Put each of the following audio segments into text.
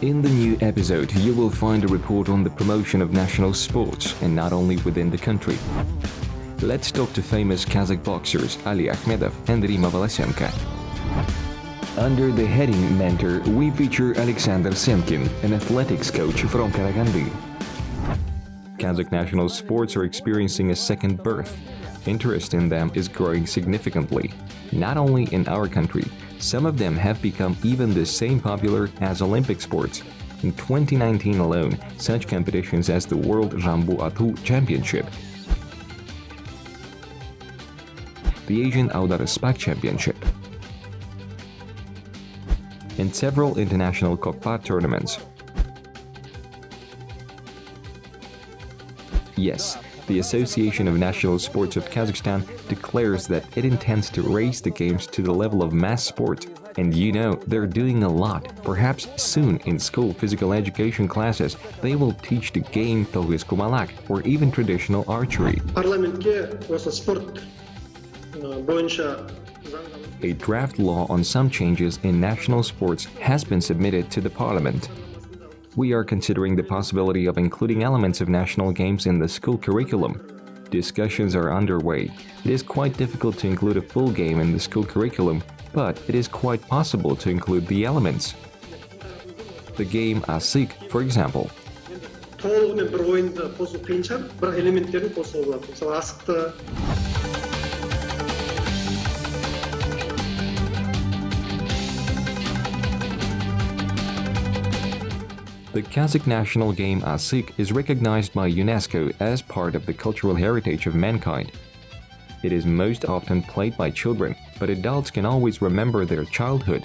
In the new episode, you will find a report on the promotion of national sports, and not only within the country. Let's talk to famous Kazakh boxers Ali Akhmedov and Rimma Volosenko. Under the heading Mentor, we feature Alexander Semkin, an athletics coach from Karaganda. Kazakh national sports are experiencing a second birth. Interest in them is growing significantly. Not only in our country, some of them have become even the same popular as Olympic sports. In 2019 alone, such competitions as the World Jambu Atu Championship, the Asian Audaraspak Championship, and several international Koppa tournaments. Yes, the Association of National Sports of Kazakhstan declares that it intends to raise the games to the level of mass sport. And you know, they're doing a lot. Perhaps soon in school physical education classes, they will teach the game Togus Kumalak or even traditional archery. A draft law on some changes in national sports has been submitted to the parliament. We are considering the possibility of including elements of national games in the school curriculum. Discussions are underway. It is quite difficult to include a full game in the school curriculum, but it is quite possible to include the elements. The game Asik, for example. The Kazakh national game Asik is recognized by UNESCO as part of the cultural heritage of mankind. It is most often played by children, but adults can always remember their childhood.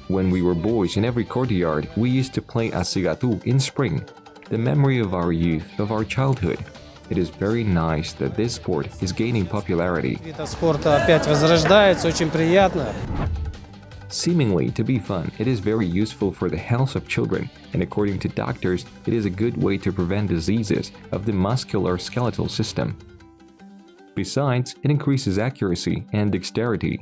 When we were boys, in every courtyard, we used to play Asigatu in spring. The memory of our youth, of our childhood. It is very nice that this sport is gaining popularity. Seemingly to be fun, it is very useful for the health of children, and according to doctors, it is a good way to prevent diseases of the musculoskeletal system. Besides, it increases accuracy and dexterity.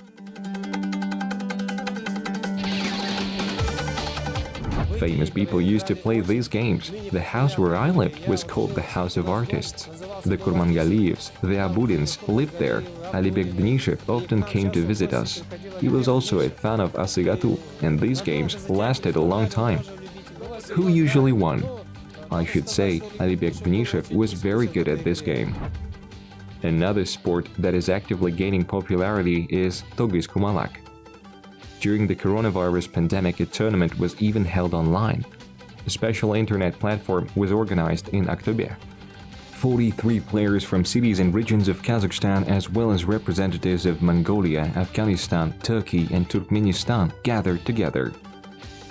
Famous people used to play these games. The house where I lived was called the House of Artists. The Kurmangalievs, the Abudins, lived there. Alibek Denishev often came to visit us. He was also a fan of Asigatu, and these games lasted a long time. Who usually won? I should say Alibek Denishev was very good at this game. Another sport that is actively gaining popularity is Togus Kumalak. During the coronavirus pandemic, a tournament was even held online. A special internet platform was organized in October. 43 players from cities and regions of Kazakhstan, as well as representatives of Mongolia, Afghanistan, Turkey, and Turkmenistan, gathered together.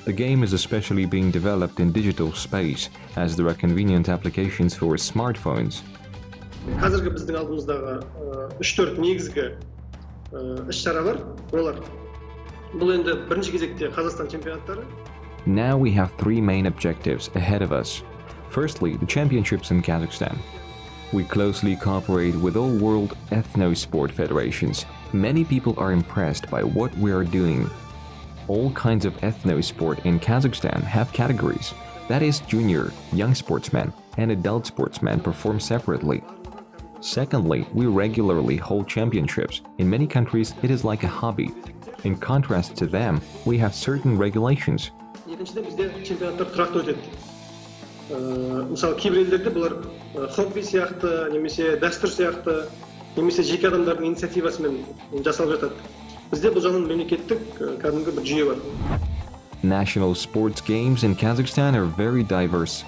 The game is especially being developed in digital space, as there are convenient applications for smartphones. Now we have three main objectives ahead of us. Firstly, the championships in Kazakhstan. We closely cooperate with all world ethno-sport federations. Many people are impressed by what we are doing. All kinds of ethno-sport in Kazakhstan have categories. That is, junior, young sportsmen, and adult sportsmen perform separately. Secondly, we regularly hold championships. In many countries, it is like a hobby. In contrast to them, we have certain regulations. National sports games in Kazakhstan are very diverse.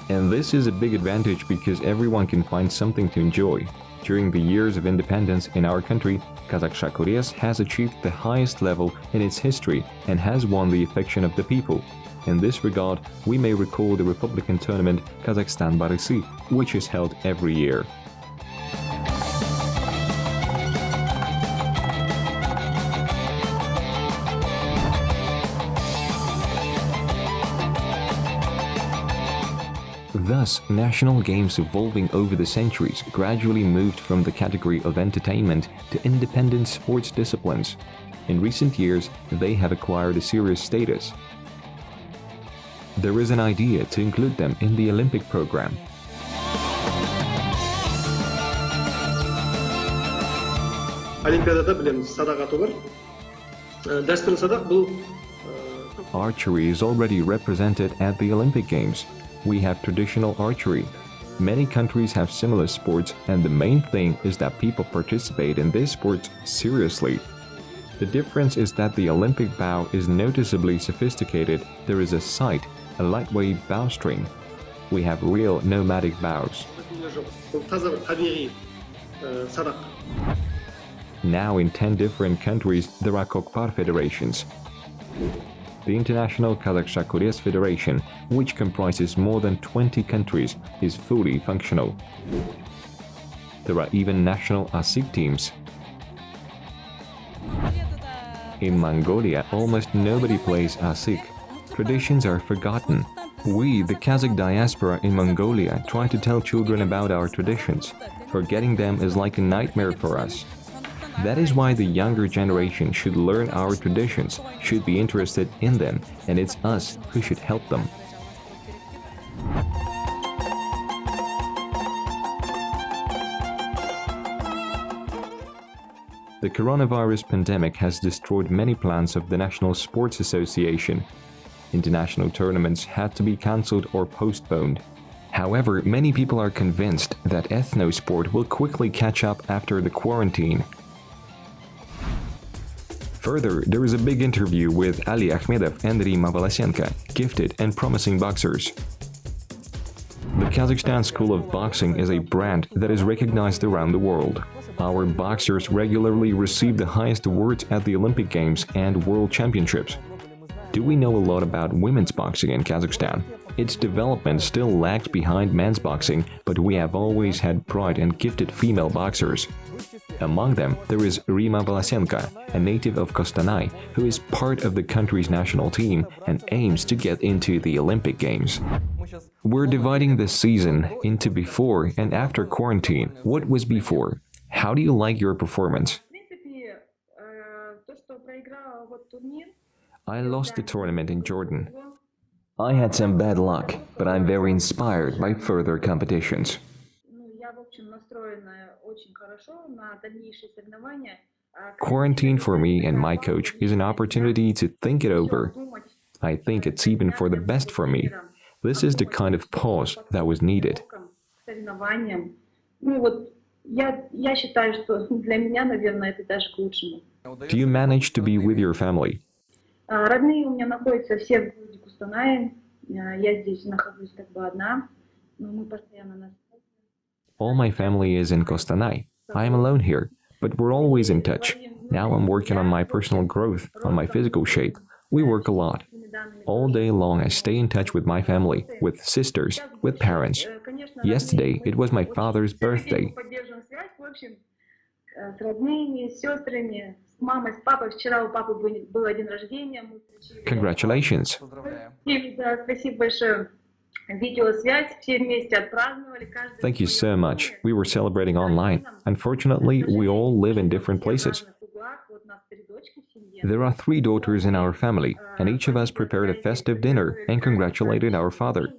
And this is a big advantage because everyone can find something to enjoy. During the years of independence in our country, Kazakh Shakuryas has achieved the highest level in its history and has won the affection of the people. In this regard, we may recall the Republican tournament Kazakhstan Barысы, which is held every year. Thus, national games evolving over the centuries gradually moved from the category of entertainment to independent sports disciplines. In recent years, they have acquired a serious status. There is an idea to include them in the Olympic program. Archery is already represented at the Olympic Games. We have traditional archery. Many countries have similar sports, and the main thing is that people participate in these sports seriously. The difference is that the Olympic bow is noticeably sophisticated. There is a sight, a lightweight bowstring. We have real nomadic bows. Now in 10 different countries there are Kokpar federations. The International Kazakhstan Federation, which comprises more than 20 countries, is fully functional. There are even national ASIC teams. In Mongolia, almost nobody plays ASIC. Traditions are forgotten. We, the Kazakh diaspora in Mongolia, try to tell children about our traditions. Forgetting them is like a nightmare for us. That is why the younger generation should learn our traditions, should be interested in them, and it's us who should help them. The coronavirus pandemic has destroyed many plans of the National Sports Association. International tournaments had to be cancelled or postponed. However, many people are convinced that ethno-sport will quickly catch up after the quarantine. Further, there is a big interview with Ali Akhmedov and Rimma Volosenko, gifted and promising boxers. The Kazakhstan School of Boxing is a brand that is recognized around the world. Our boxers regularly receive the highest awards at the Olympic Games and World Championships. Do we know a lot about women's boxing in Kazakhstan? Its development still lags behind men's boxing, but we have always had bright and gifted female boxers. Among them, there is Rimma Volosenko, a native of Kostanay, who is part of the country's national team and aims to get into the Olympic Games. We're dividing this season into before and after quarantine. What was before? How do you like your performance? I lost the tournament in Jordan. I had some bad luck, but I'm very inspired by further competitions. Quarantine for me and my coach is an opportunity to think it over. I think it's even for the best for me. This is the kind of pause that was needed. Do you manage to be with your family? All my family is in Kostanay. I am alone here, but we're always in touch. Now I'm working on my personal growth, on my physical shape. We work a lot. All day long I stay in touch with my family, with sisters, with parents. Yesterday it was my father's birthday. Congratulations! Thank you so much. We were celebrating online. Unfortunately, we all live in different places. There are 3 daughters in our family, and each of us prepared a festive dinner and congratulated our father.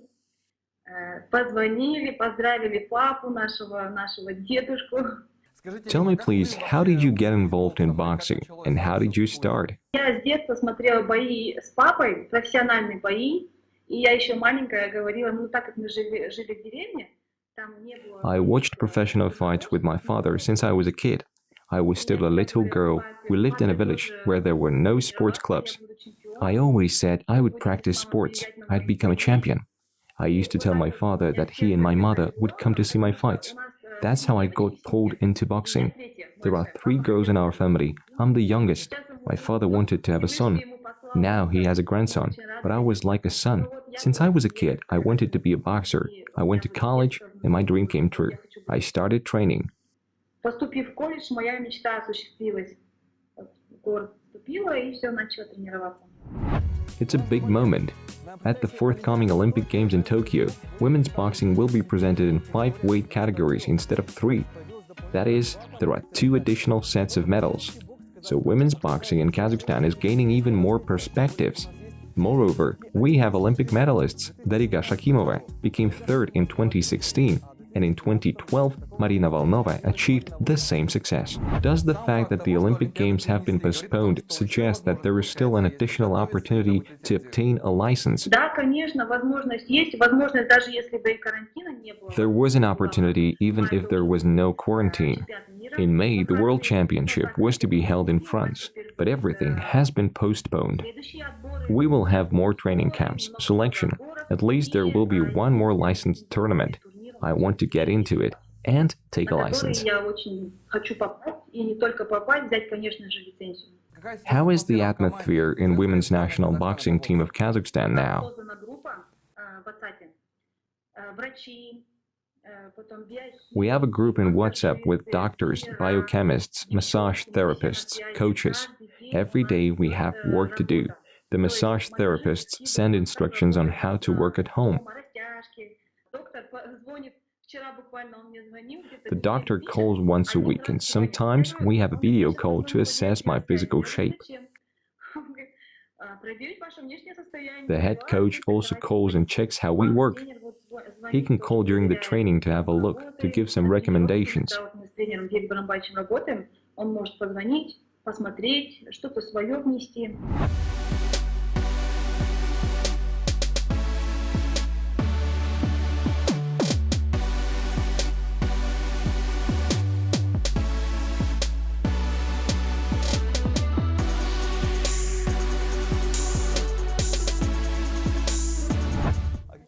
Tell me please, how did you get involved in boxing, and how did you start? I watched professional fights with my father since I was a kid. I was still a little girl. We lived in a village where there were no sports clubs. I always said I would practice sports. I'd become a champion. I used to tell my father that he and my mother would come to see my fights. That's how I got pulled into boxing. There are 3 girls in our family. I'm the youngest. My father wanted to have a son. Now he has a grandson, but I was like a son. Since I was a kid, I wanted to be a boxer. I went to college, and my dream came true. I started training. It's a big moment. At the forthcoming Olympic Games in Tokyo, women's boxing will be presented in 5 weight categories instead of 3. That is, there are 2 additional sets of medals. So women's boxing in Kazakhstan is gaining even more perspectives. Moreover, we have Olympic medalists. Dariga Shakimova became 3rd in 2016, and in 2012, Marina Volnova achieved the same success. Does the fact that the Olympic Games have been postponed suggest that there is still an additional opportunity to obtain a license? There was an opportunity even if there was no quarantine. In May, the World Championship was to be held in France, but everything has been postponed. We will have more training camps, selection, at least there will be one more licensed tournament. I want to get into it and take a license. How is the atmosphere in women's national boxing team of Kazakhstan now? We have a group in WhatsApp with doctors, biochemists, massage therapists, coaches. Every day we have work to do. The massage therapists send instructions on how to work at home. The doctor calls once a week, and sometimes we have a video call to assess my physical shape. The head coach also calls and checks how we work. He can call during the training to have a look, to give some recommendations.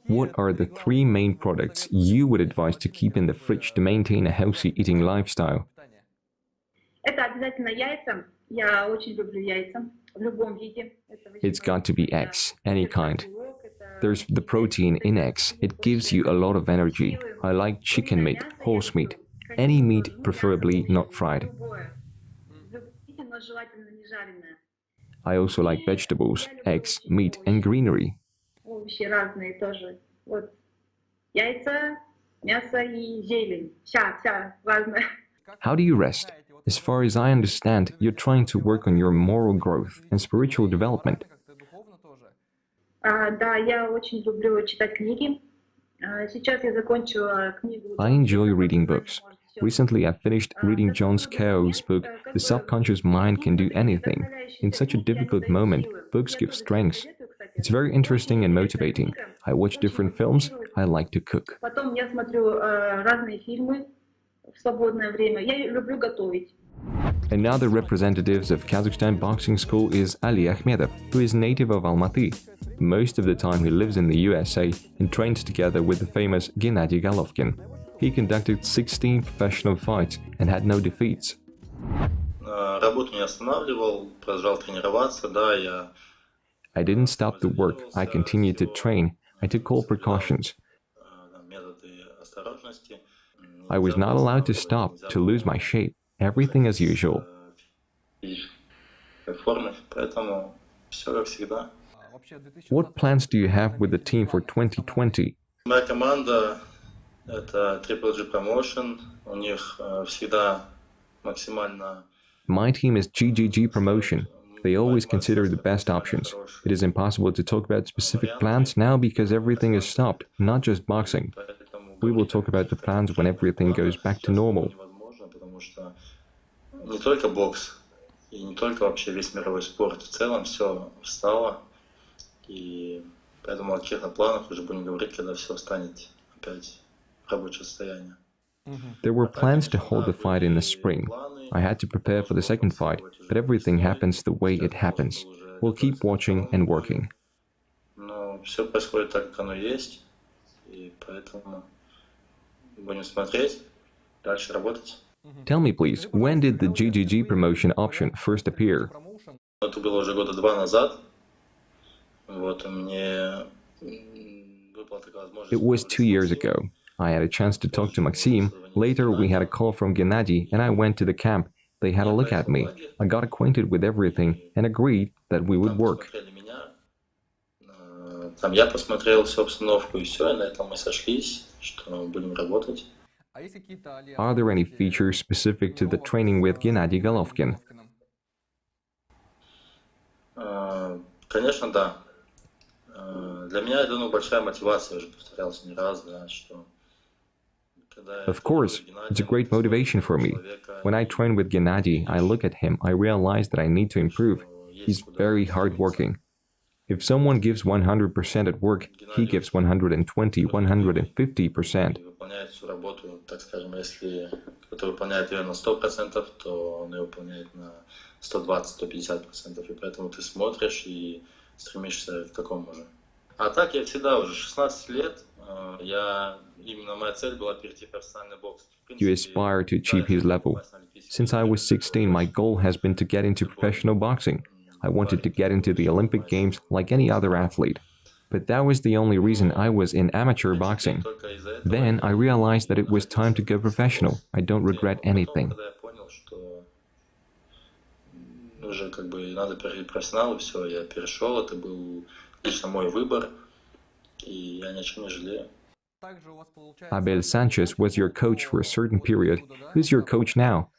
What are the 3 main products you would advise to keep in the fridge to maintain a healthy eating lifestyle? It's got to be eggs, any kind. There's the protein in eggs. It gives you a lot of energy. I like chicken meat, horse meat, any meat, preferably not fried. I also like vegetables, eggs, meat, and greenery. How do you rest? As far as I understand, you're trying to work on your moral growth and spiritual development. I enjoy reading books. Recently, I finished reading John Scales' book, The Subconscious Mind Can Do Anything. In such a difficult moment, books give strength. It's very interesting and motivating. I watch different films. I like to cook. Another representative of Kazakhstan boxing school is Ali Akhmedov, who is native of Almaty. Most of the time he lives in the USA and trains together with the famous Gennady Golovkin. He conducted 16 professional fights and had no defeats. I didn't stop the work, I continued to train. I took all precautions. I was not allowed to stop, to lose my shape. Everything as usual. What plans do you have with the team for 2020? My team is GGG Promotion. They always consider the best options. It is impossible to talk about specific plans now because everything is stopped, not just boxing. We will talk about the plans when everything goes back to normal. There were plans to hold the fight in the spring. I had to prepare for the second fight, but everything happens the way it happens. We'll keep watching and working. Tell me please, when did the GGG promotion option first appear? It was 2 years ago. I had a chance to talk to Maxim. Later we had a call from Gennady and I went to the camp. They had a look at me. I got acquainted with everything and agreed that we would work. Там я посмотрел всю обстановку, и все, и на этом мы сошлись, что будем работать. Are there any features specific to the training with Gennady Golovkin? Конечно, да. Для меня это большая мотивация, я уже повторялся не раз, да, что Of course, it's a great motivation for me. When I train with Gennady, I look at him, I realize that I need to improve. He's very hardworking. If someone gives 100% at work, he gives 120, 150%. Выполняет всю работу, так скажем, если кто-то выполняет ее на 100%, то он ее выполняет на 120-150%. И поэтому ты смотришь и стремишься к такому же. А так я всегда уже 16 лет, именно моя цель была перейти в профессиональный бокс. You aspire to achieve his level. Since I was 16, my goal has been to get into professional boxing. I wanted to get into the Olympic Games like any other athlete. But that was the only reason I was in amateur boxing. Then I realized that it was time to go professional. I don't regret anything. Уже надо перейти в профессионал, и все, я перешел, это был лично мой выбор, и я ни о чем не жалею. Abel Sanchez was your coach for a certain period. Who's your coach now?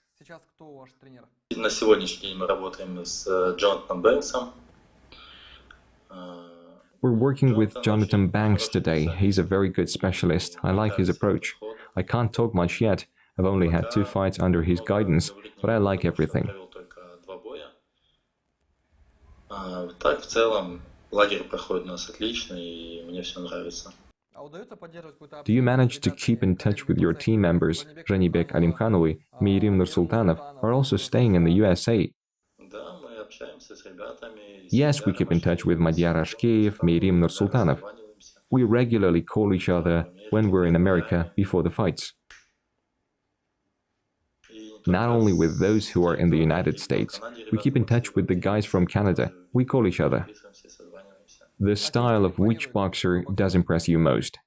На сегодняшний день мы работаем с Джонатаном Бэнксом. We're working with Jonathan Banks today. He's a very good specialist. I like his approach. I can't talk much yet. I've only had 2 fights under his guidance, but I like everything. Так, в целом, лагерь проходит у нас отлично, и мне все нравится. Do you manage to keep in touch with your team members? Jibek Alimkhanov, Meirim Nursultanov are also staying in the USA. Yes, we keep in touch with Madyar Ashkeyev, Meirim Nursultanov. We regularly call each other when we're in America before the fights. Not only with those who are in the United States, we keep in touch with the guys from Canada. We call each other. The style of which boxer does impress you most?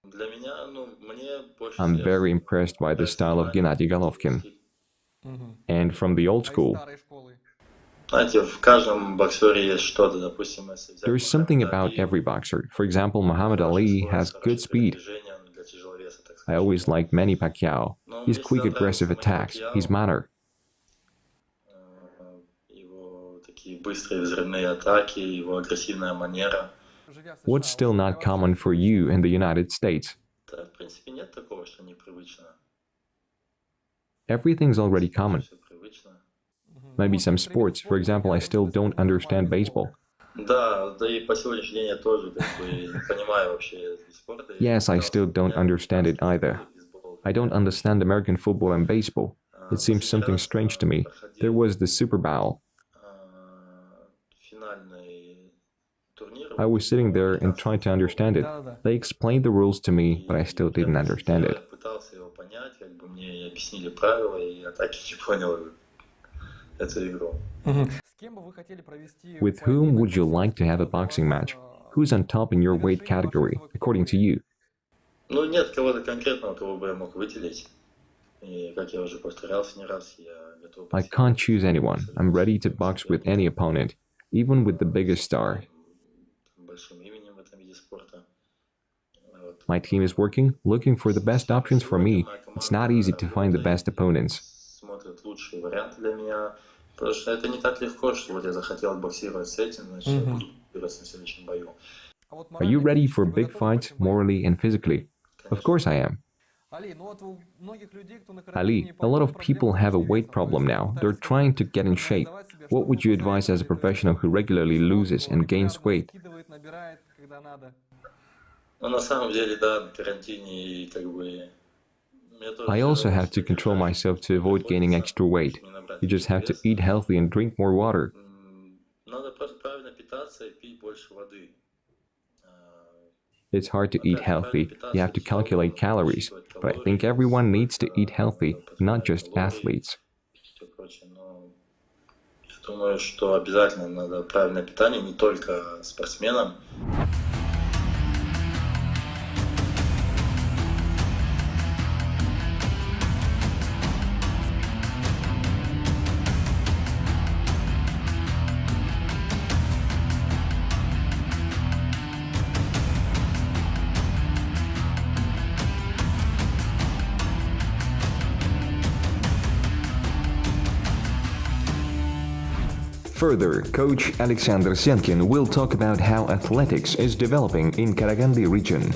I'm very impressed by the style of Gennady Golovkin. And from the old school, there's something about every boxer. For example, Muhammad Ali has good speed. I always liked Manny Pacquiao. His quick, aggressive attacks, his manner. What's still not common for you in the United States? Everything's already common. Maybe some sports. For example, I still don't understand baseball. Yes, I still don't understand it either. I don't understand American football and baseball. It seems something strange to me. There was the Super Bowl. I was sitting there and trying to understand it. They explained the rules to me, but I still didn't understand it. With whom would you like to have a boxing match? Who's on top in your weight category, according to you? I can't choose anyone. I'm ready to box with any opponent, even with the biggest star. My team is working, looking for the best options for me. It's not easy to find the best opponents. Are you ready for big fights, morally and physically? Of course I am. Ali, a lot of people have a weight problem now. They're trying to get in shape. What would you advise as a professional who regularly loses and gains weight? I also have to control myself to avoid gaining extra weight. You just have to eat healthy and drink more water. It's hard to eat healthy. You have to calculate calories. But I think everyone needs to eat healthy, not just athletes. Думаю, что обязательно надо правильное питание не только спортсменам. Further, coach Alexander Senkin will talk about how athletics is developing in Karaganda region.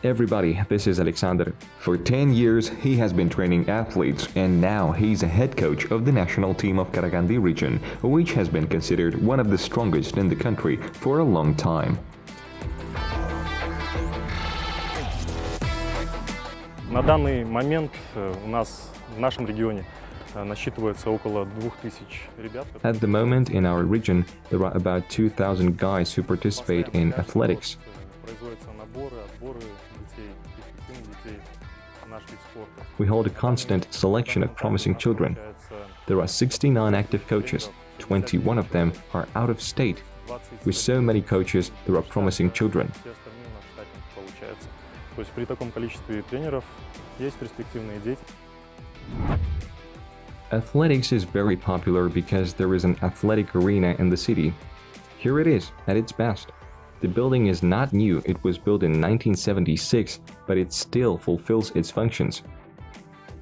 Everybody, this is Alexander. For 10 years, he has been training athletes, and now he's a head coach of the national team of Karaganda region, which has been considered one of the strongest in the country for a long time. На данный момент у нас в нашем регионе насчитывается около 2000 ребят. At the moment, in our region, there are about 2,000 guys who participate in athletics. Производятся наборы, отборы детей, перспективных детей в наш вид спорта. We hold a constant selection of promising children. There are 69 active coaches. 21 of them are out of state. With so many coaches, there are promising children. Все остальные у нас штатники получается. То есть при таком количестве тренеров есть перспективные дети. Athletics is very popular because there is an athletic arena in the city. Here it is, at its best. The building is not new, it was built in 1976, but it still fulfills its functions.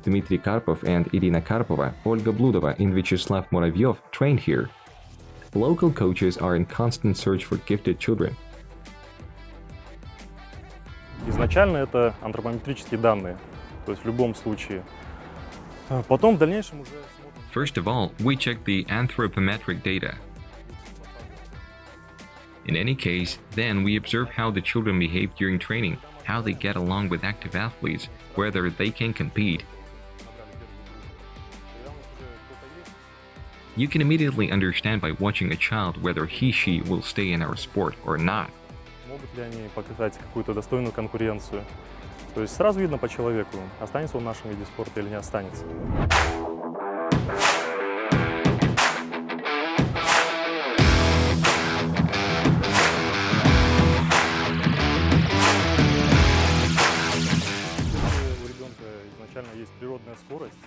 Dmitry Karpov and Irina Karpova, Olga Bludova and Vyacheslav Muravyov trained here. Local coaches are in constant search for gifted children. Изначально это антропометрические данные, то есть в любом случае. Потом в дальнейшем уже смотрим. First of all, we check the anthropometric data. In any case, then we observe how the children behave during training, how they get along with active athletes, whether they can compete. You can immediately understand by watching a child whether he/she will stay in our sport or not. Могут ли они показать какую-то достойную конкуренцию? То есть сразу видно по человеку, останется он в нашем виде спорта или не останется.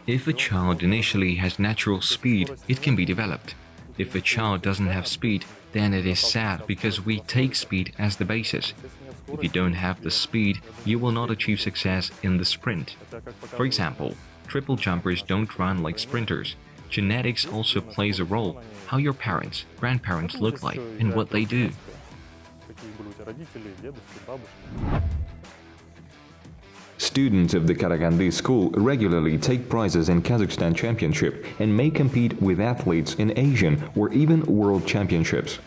If a child initially has natural speed, it can be developed. If a child doesn't have speed, then it is sad because we take speed as the basis. If you don't have the speed, you will not achieve success in the sprint. For example, triple jumpers don't run like sprinters. Genetics also plays a role, how your parents, grandparents look like and what they do. Students of the Karaganda school regularly take prizes in Kazakhstan championship and may compete with athletes in Asian or even world championships.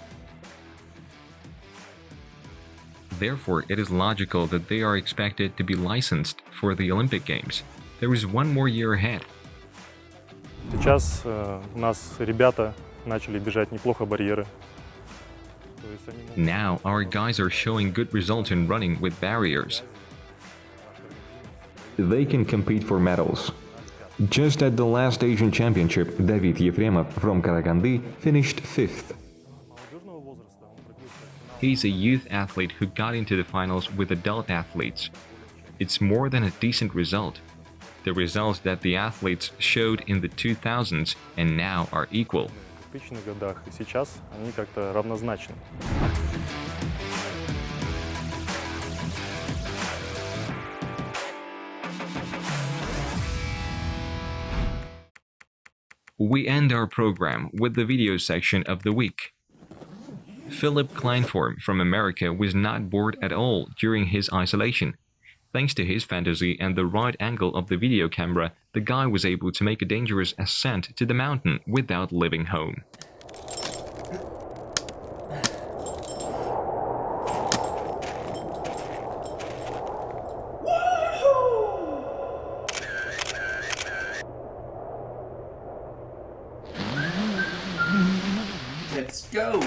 Therefore, it is logical that they are expected to be licensed for the Olympic Games. There is one more year ahead. Сейчас у нас ребята начали бежать неплохо барьеры. Now, our guys are showing good results in running with barriers. They can compete for medals. Just at the last Asian Championship, David Yefremov from Karaganda finished 5th. He's a youth athlete who got into the finals with adult athletes. It's more than a decent result. The results that the athletes showed in the 2000s and now are equal. В 2000-х годах и сейчас они как-то равнозначны. We end our program with the video section of the week. Philip Kleinform from America was not bored at all during his isolation. Thanks to his fantasy and the right angle of the video camera, the guy was able to make a dangerous ascent to the mountain without leaving home. Let's go!